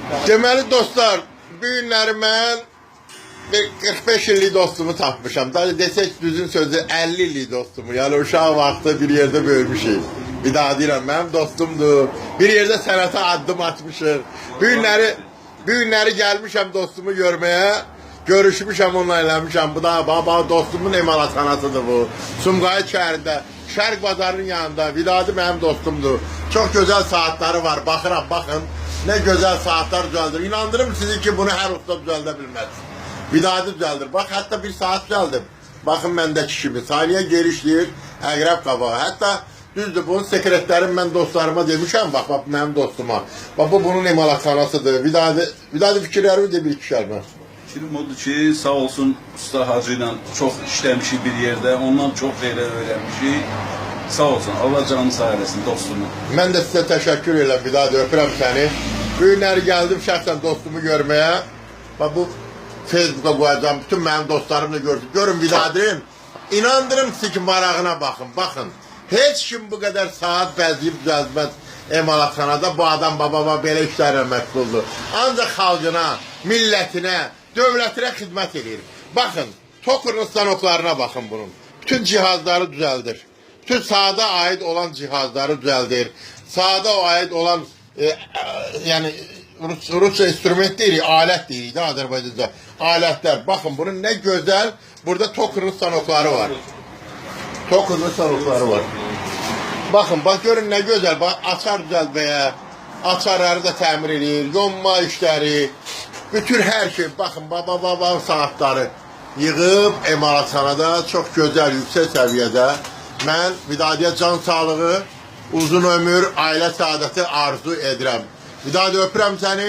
Deməli dostlar, bu günləri mən 45 illik dostumu tapmışam. Daha desək düzün sözü 50 illik dostumu. Yəni uşaq vaxtı bir yerdə böyümüşük. Bir daha deyirəm, mənim dostumdur. Bir yerdə sənətə addım atmışıq. Bu günləri gəlmişəm dostumu görməyə. Görüşmüşəm, onunla eləmişəm. Bu da baba dostumun emalatxanasıdır bu. Sumqayıt şəhərində, Şərq bazarının yanında. Vidadi mənim dostumdur. Çox gözəl saatları var. Baxıram, baxın. Ne güzel saatler düzeldir. İnandırım sizi ki bunu her usta düzeldə bilməz. Vidadi düzeldir. Bak hatta bir saat düzeldim. Bakın bendeki kimi. Saniye gelişləyir. Əqrəb qabağı. Hatta düzdür bunun sekretlərim mən dostlarıma demişəm. Bak mənim dostuma. Bak bu bunun emalatxanasıdır. Vidadi fikirlərimi de bir iki şərmə. Fikrim odur ki, sağ olsun usta Hacı ilə çox işləmişik bir yerdə. Ondan çox şeylər öyrənmişik. Sağ olsun, Allah canını sağ eləsin dostumu. Mən də sizə təşəkkür edirəm, Vidadi, öpürəm səni. Bu günləri gəldim şəxsən dostumu görməyə. Bax bu Facebook'a qoyacağım, bütün mənim dostlarım da görsün. Görün Vidadi'nin, inandırım sizi ki marağına baxın, baxın. Heç kim bu qədər saat bəziyib düzəltməz emalatxanada. Bu adam baba belə işlərlə məşğuldur. Ancaq xalqına, millətinə, dövlətinə xidmət edir. Baxın, Tokur'un stanoklarına baxın bunun. Bütün cihazları düzəldir. Bütün sahada ait olan cihazları düzeldir. Sahada ait olan yani Rusça instrument değil, alet değil de Azerbaycan'da. Aletler. Bakın bunun ne güzel. Burada Tokur'un stanokları var. Tokur'un stanokları var. Bakın bak görün ne güzel. Bak açar düzeltmeye. Açarları da təmir edir. Yonma işleri. Bütün her şey. Bakın baba saatleri yığıb emalatxanada çok güzel, yüksek seviyede. Mən Vidadiyə can sağlığı, uzun ömür, ailə saadəti arzu edirəm. Vidadi, öpürəm səni.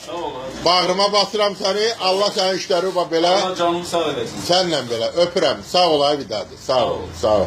Sağ ol. Bağrıma basıram səni. Allah sənin işləri belə. Allah canını sağ eləsin. Sənlə belə öpürəm. Sağ ol ay Vidadi. Sağ ol. Sağ ol.